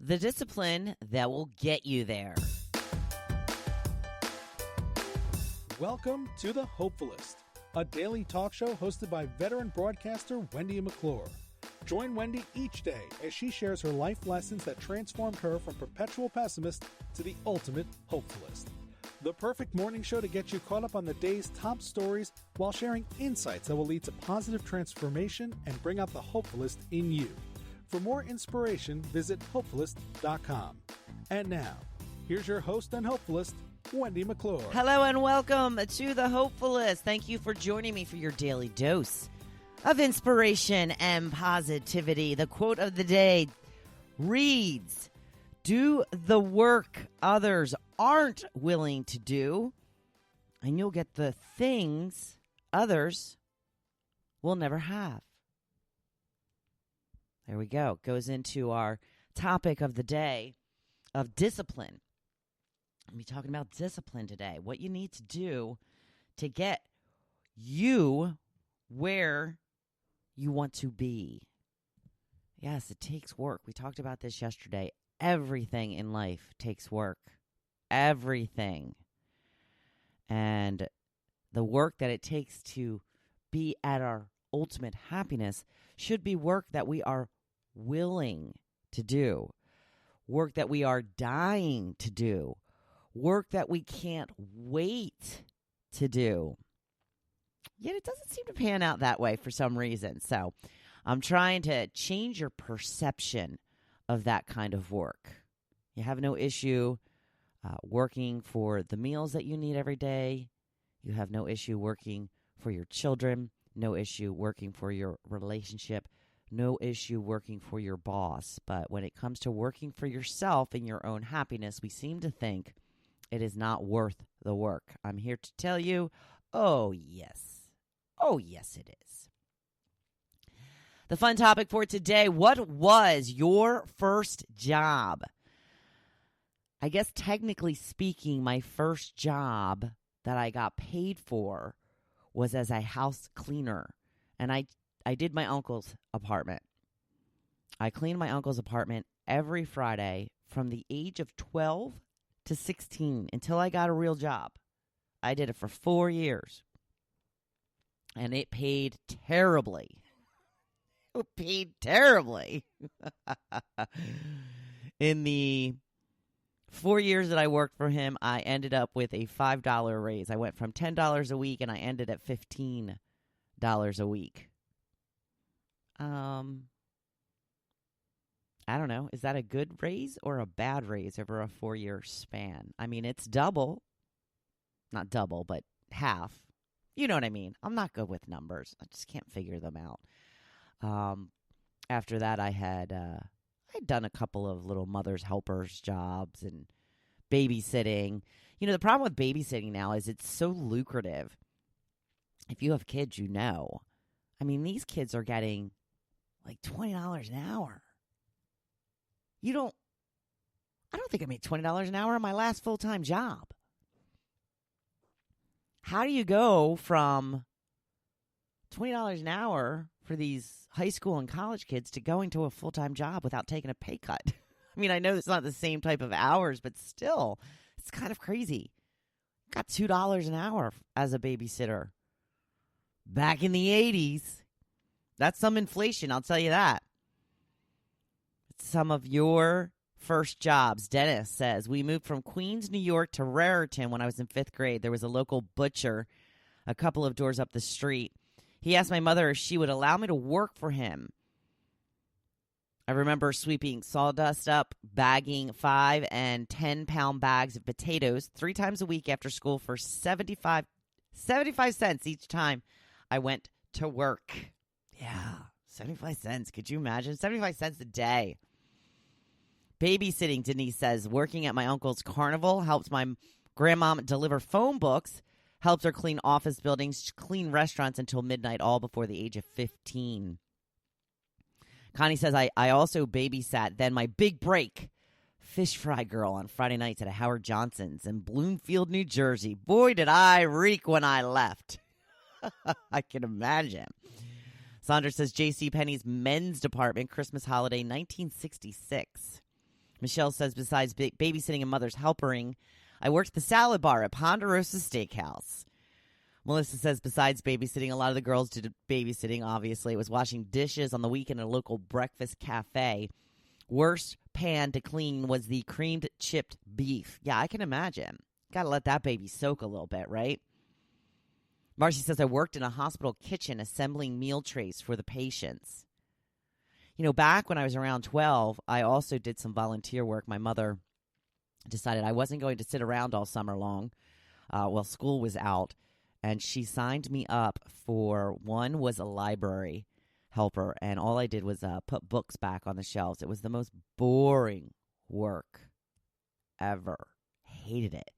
the discipline that will get you there. Welcome to the Hopefulist, a daily talk show hosted by veteran broadcaster Wendy McClure. Join Wendy each day as she shares her life lessons that transformed her from perpetual pessimist to the ultimate hopefulist. The perfect morning show to get you caught up on the day's top stories while sharing insights that will lead to positive transformation and bring out the hopefulist in you. For more inspiration, visit Hopefulist.com. And now, here's your host and hopefulist, Wendy McClure. Hello and welcome to the Hopefulist. Thank you for joining me for your daily dose of inspiration and positivity. The quote of the day reads, "Do the work others aren't willing to do, and you'll get the things others will never have." There we go. Goes into our topic of the day of discipline. I'll be talking about discipline today. What you need to do to get you where you want to be. Yes, it takes work. We talked about this yesterday. Everything in life takes work. Everything. And the work that it takes to be at our ultimate happiness should be work that we are willing to do, work that we are dying to do, work that we can't wait to do. Yet it doesn't seem to pan out that way for some reason. So I'm trying to change your perception of that kind of work. You have no issue working for the meals that you need every day. You have no issue working for your children, no issue working for your relationship, no issue working for your boss. But when it comes to working for yourself and your own happiness, we seem to think it is not worth the work. I'm here to tell you, oh yes. Oh yes it is. The fun topic for today, what was your first job? I guess technically speaking, my first job that I got paid for was as a house cleaner. And I did my uncle's apartment. I cleaned my uncle's apartment every Friday from the age of 12 to 16 until I got a real job. I did it for 4 years. And it paid terribly. It paid terribly. In the 4 years that I worked for him, I ended up with a $5 raise. I went from $10 a week and I ended at $15 a week. I don't know. Is that a good raise or a bad raise over a 4-year span? I mean, it's double. Not double, but half. You know what I mean? I'm not good with numbers. I just can't figure them out. After that, I'd done a couple of little mother's helpers jobs and babysitting. You know, the problem with babysitting now is it's so lucrative. If you have kids, you know. I mean, these kids are getting like $20 an hour. I don't think I made $20 an hour on my last full-time job. How do you go from $20 an hour for these high school and college kids to going to a full-time job without taking a pay cut? I mean, I know it's not the same type of hours, but still, it's kind of crazy. Got $2 an hour as a babysitter. Back in the 80s. That's some inflation, I'll tell you that. Some of your first jobs. Dennis says, we moved from Queens, New York to Raritan when I was in 5th grade. There was a local butcher a couple of doors up the street. He asked my mother if she would allow me to work for him. I remember sweeping sawdust up, bagging 5 and 10-pound bags of potatoes 3 times a week after school for 75 cents each time I went to work. Yeah, 75 cents. Could you imagine? 75 cents a day. Babysitting, Denise says, working at my uncle's carnival, helped my grandmom deliver phone books, helped her clean office buildings, clean restaurants until midnight, all before the age of 15. Connie says, I also babysat. Then my big break, fish fry girl on Friday nights at a Howard Johnson's in Bloomfield, New Jersey. Boy, did I reek when I left. I can imagine. Sandra says, JCPenney's men's department, Christmas holiday, 1966. Michelle says, besides babysitting and mother's helpering, I worked at the salad bar at Ponderosa Steakhouse. Melissa says, besides babysitting, a lot of the girls did babysitting, obviously. It was washing dishes on the weekend at a local breakfast cafe. Worst pan to clean was the creamed chipped beef. Yeah, I can imagine. Got to let that baby soak a little bit, right? Marcy says, I worked in a hospital kitchen assembling meal trays for the patients. You know, back when I was around 12, I also did some volunteer work. My mother decided I wasn't going to sit around all summer long while school was out, and she signed me up for, one was a library helper, and all I did was put books back on the shelves. It was the most boring work ever. Hated it.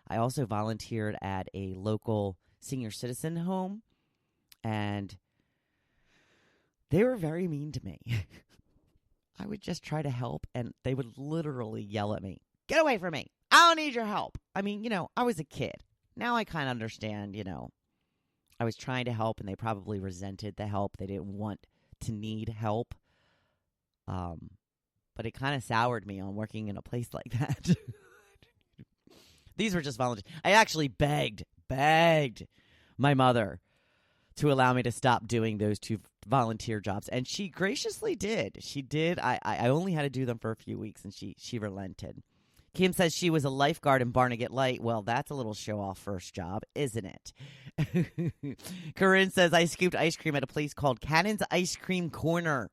I also volunteered at a local senior citizen home, and they were very mean to me. I would just try to help, and they would literally yell at me, "Get away from me. I don't need your help." I mean, I was a kid. Now I kind of understand, I was trying to help, and they probably resented the help. They didn't want to need help. But it kind of soured me on working in a place like that. These were just volunteers. I actually begged my mother to allow me to stop doing those two volunteer jobs, and she graciously did. She did. I only had to do them for a few weeks, and she relented. Kim says she was a lifeguard in Barnegat Light. Well, that's a little show-off first job, isn't it? Corinne says, I scooped ice cream at a place called Cannon's Ice Cream Corner.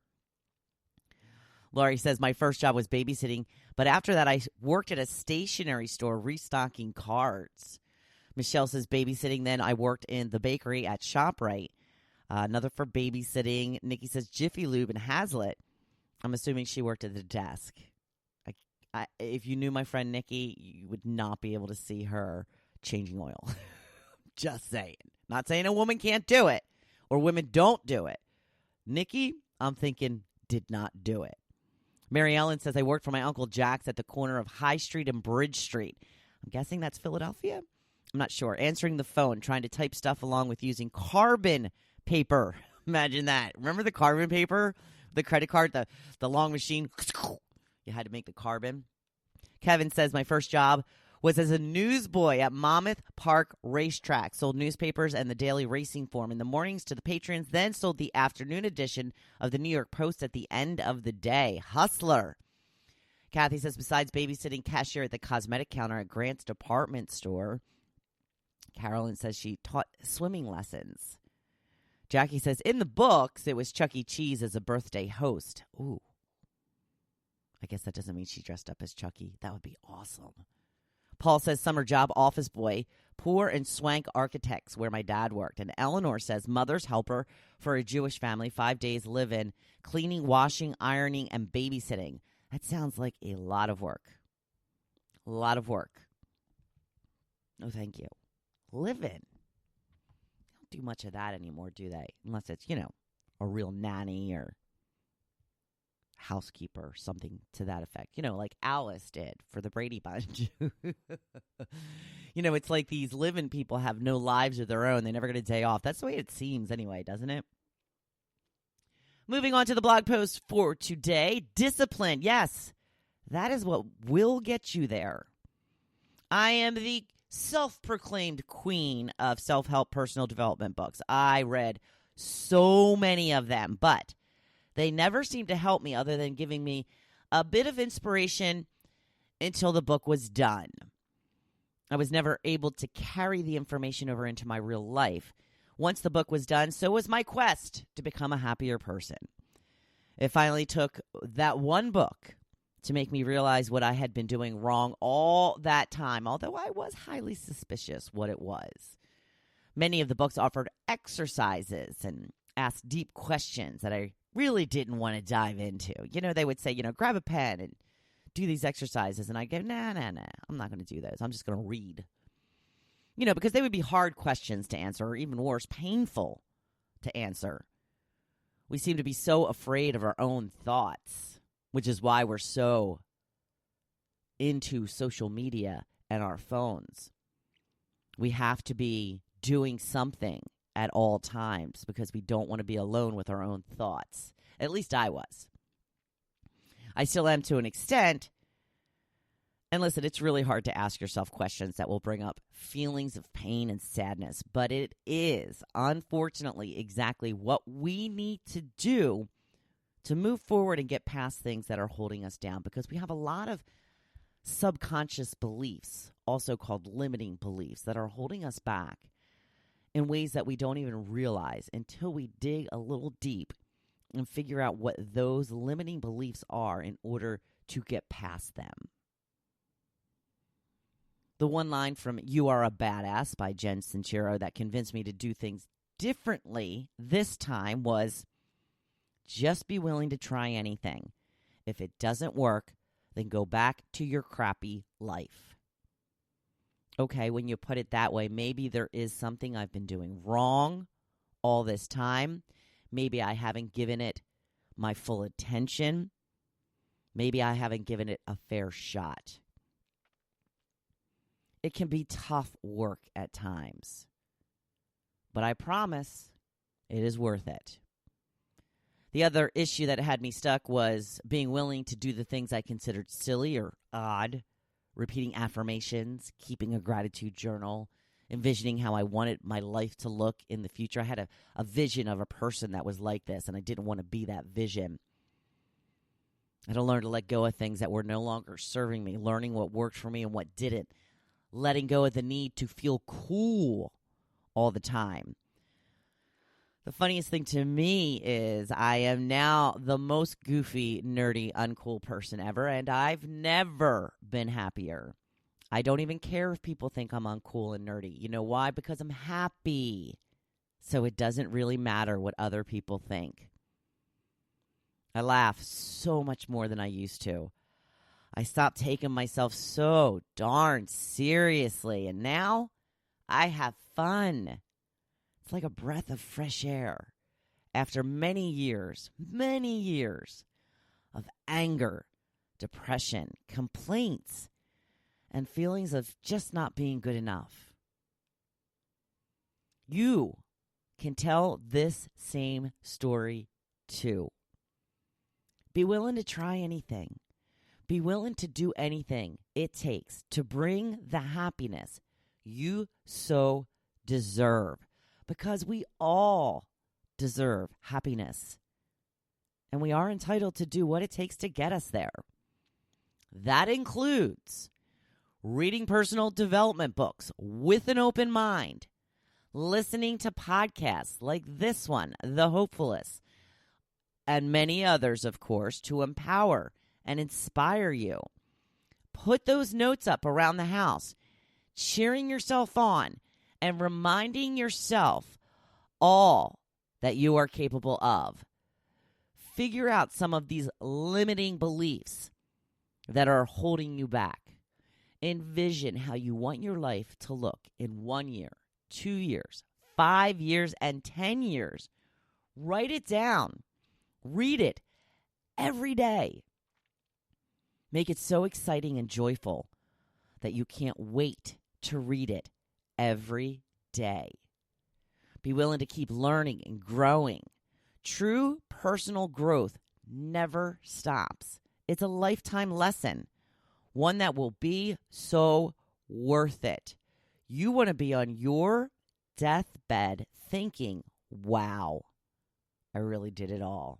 Laurie says, my first job was babysitting, but after that I worked at a stationery store restocking cards. Michelle says, babysitting, then I worked in the bakery at ShopRite. Another for babysitting. Nikki says, Jiffy Lube and Hazlitt. I'm assuming she worked at the desk. If you knew my friend Nikki, you would not be able to see her changing oil. Just saying. Not saying a woman can't do it or women don't do it. Nikki, I'm thinking, did not do it. Mary Ellen says, I worked for my Uncle Jack's at the corner of High Street and Bridge Street. I'm guessing that's Philadelphia? I'm not sure. Answering the phone, trying to type stuff along with using carbon paper. Imagine that. Remember the carbon paper? The credit card, the long machine. You had to make the carbon. Kevin says, my first job was as a newsboy at Monmouth Park Racetrack. Sold newspapers and the daily racing form in the mornings to the patrons, then sold the afternoon edition of the New York Post at the end of the day. Hustler. Kathy says, besides babysitting, cashier at the cosmetic counter at Grant's department store. Carolyn says she taught swimming lessons. Jackie says, in the books, it was Chuck E. Cheese as a birthday host. Ooh. I guess that doesn't mean she dressed up as Chucky. That would be awesome. Paul says, summer job, office boy, poor and swank architects, where my dad worked. And Eleanor says, mother's helper for a Jewish family, 5 days live-in, cleaning, washing, ironing, and babysitting. That sounds like a lot of work. A lot of work. No, thank you. Live-in. Don't do much of that anymore, do they? Unless it's, a real nanny or housekeeper, something to that effect. Like Alice did for the Brady Bunch. It's like these live-in people have no lives of their own. They never get a day off. That's the way it seems anyway, doesn't it? Moving on to the blog post for today. Discipline. Yes, that is what will get you there. I am the self-proclaimed queen of self-help personal development books. I read so many of them, but they never seemed to help me other than giving me a bit of inspiration until the book was done. I was never able to carry the information over into my real life. Once the book was done, so was my quest to become a happier person. It finally took that one book to make me realize what I had been doing wrong all that time, although I was highly suspicious what it was. Many of the books offered exercises and asked deep questions that I really didn't want to dive into. They would say, grab a pen and do these exercises. And I'd go, nah, I'm not going to do those. I'm just going to read. Because they would be hard questions to answer, or even worse, painful to answer. We seem to be so afraid of our own thoughts, which is why we're so into social media and our phones. We have to be doing something at all times because we don't want to be alone with our own thoughts. At least I was. I still am to an extent, And listen, it's really hard to ask yourself questions that will bring up feelings of pain and sadness, but it is, unfortunately, exactly what we need to do to move forward and get past things that are holding us down, because we have a lot of subconscious beliefs, also called limiting beliefs, that are holding us back in ways that we don't even realize until we dig a little deep and figure out what those limiting beliefs are in order to get past them. The one line from You Are a Badass by Jen Sincero that convinced me to do things differently this time was, just be willing to try anything. If it doesn't work, then go back to your crappy life. Okay, when you put it that way, maybe there is something I've been doing wrong all this time. Maybe I haven't given it my full attention. Maybe I haven't given it a fair shot. It can be tough work at times, but I promise it is worth it. The other issue that had me stuck was being willing to do the things I considered silly or odd, repeating affirmations, keeping a gratitude journal, envisioning how I wanted my life to look in the future. I had a vision of a person that was like this, and I didn't want to be that vision. I had to learn to let go of things that were no longer serving me, learning what worked for me and what didn't, letting go of the need to feel cool all the time. The funniest thing to me is I am now the most goofy, nerdy, uncool person ever, and I've never been happier. I don't even care if people think I'm uncool and nerdy. You know why? Because I'm happy. So it doesn't really matter what other people think. I laugh so much more than I used to. I stopped taking myself so darn seriously, and now I have fun. It's like a breath of fresh air after many years of anger, depression, complaints, and feelings of just not being good enough. You can tell this same story too. Be willing to try anything. Be willing to do anything it takes to bring the happiness you so deserve. Because we all deserve happiness. And we are entitled to do what it takes to get us there. That includes reading personal development books with an open mind, listening to podcasts like this one, The Hopefulist, and many others, of course, to empower and inspire you. Put those notes up around the house, cheering yourself on and reminding yourself all that you are capable of. Figure out some of these limiting beliefs that are holding you back. Envision how you want your life to look in 1 year, 2 years, 5 years, and 10 years. Write it down. Read it every day. Make it so exciting and joyful that you can't wait to read it every day. Be willing to keep learning and growing. True personal growth never stops. It's a lifetime lesson, one that will be so worth it. You want to be on your deathbed thinking, wow, I really did it all.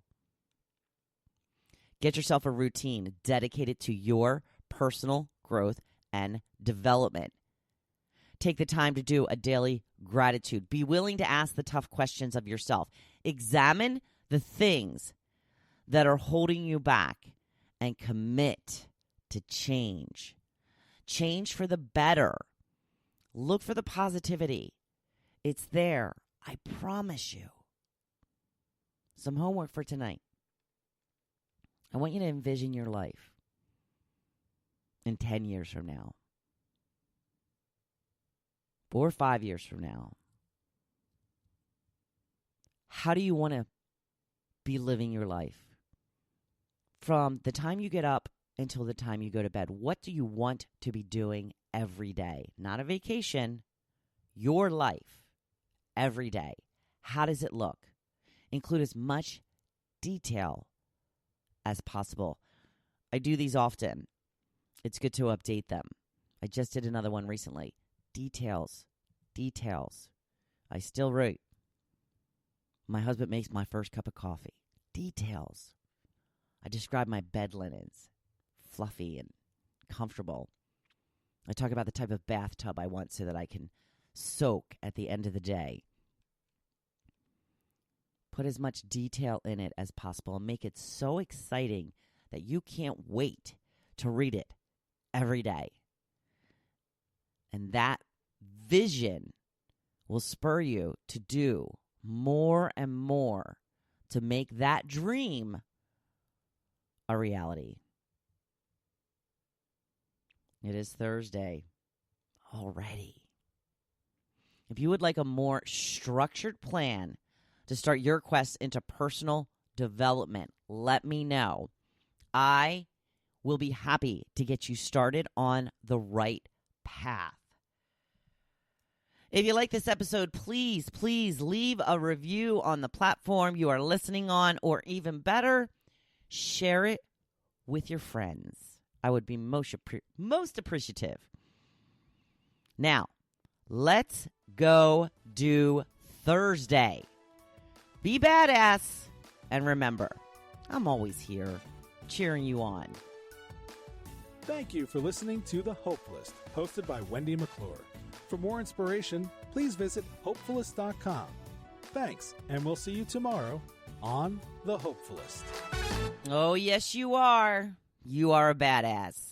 Get yourself a routine dedicated to your personal growth and development. Take the time to do a daily gratitude. Be willing to ask the tough questions of yourself. Examine the things that are holding you back and commit to change. Change for the better. Look for the positivity. It's there. I promise you. Some homework for tonight. I want you to envision your life in 10 years from now. 4 or 5 years from now. How do you want to be living your life? From the time you get up until the time you go to bed, what do you want to be doing every day? Not a vacation, your life every day. How does it look? Include as much detail as possible. I do these often. it's good to update them. I just did another one recently. Details. I still write. My husband makes my first cup of coffee. Details. I describe my bed linens. Fluffy and comfortable. I talk about the type of bathtub I want so that I can soak at the end of the day. Put as much detail in it as possible and make it so exciting that you can't wait to read it every day. And that vision will spur you to do more and more to make that dream a reality. It is Thursday already. If you would like a more structured plan to start your quest into personal development, let me know. I will be happy to get you started on the right path. If you like this episode, please leave a review on the platform you are listening on, or even better, share it with your friends. I would be most appreciative. Now, let's go do Thursday. Be badass. And remember, I'm always here cheering you on. Thank you for listening to The Hopefulist, hosted by Wendy McClure. For more inspiration, please visit Hopefulist.com. Thanks, and we'll see you tomorrow on The Hopefulist. Oh, yes, you are. You are a badass.